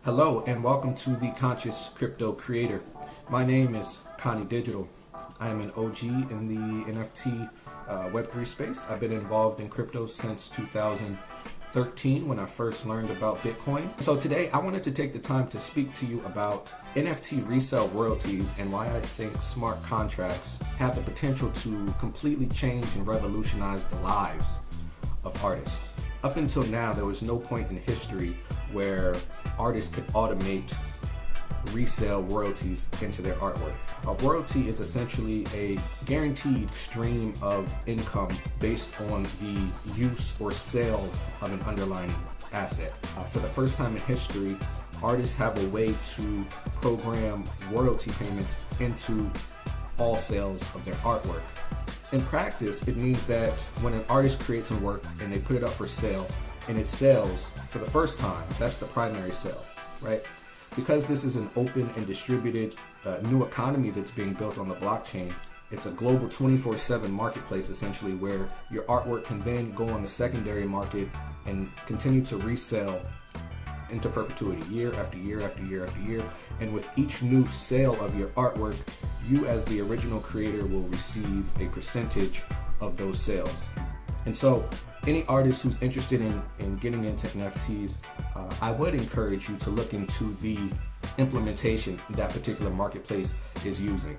Hello and welcome to the Conscious Crypto Creator. My name is Connie Digital. I am an OG in the NFT Web3 space. I've been involved in crypto since 2013 when I first learned about Bitcoin. So today I wanted to take the time to speak to you about NFT resale royalties and why I think smart contracts have the potential to completely change and revolutionize the lives of artists. Up until now, there was no point in history where artists could automate resale royalties into their artwork. A royalty is essentially a guaranteed stream of income based on the use or sale of an underlying asset. For the first time in history, artists have a way to program royalty payments into all sales of their artwork. In practice, it means that when an artist creates some work and they put it up for sale and it sells for the first time, that's the primary sale, right? Because this is an open and distributed new economy that's being built on the blockchain, it's a global 24/7 marketplace essentially where your artwork can then go on the secondary market and continue to resell into perpetuity, year after year after year after year. And with each new sale of your artwork, you as the original creator will receive a percentage of those sales. And so any artist who's interested in getting into NFTs, I would encourage you to look into the implementation that particular marketplace is using.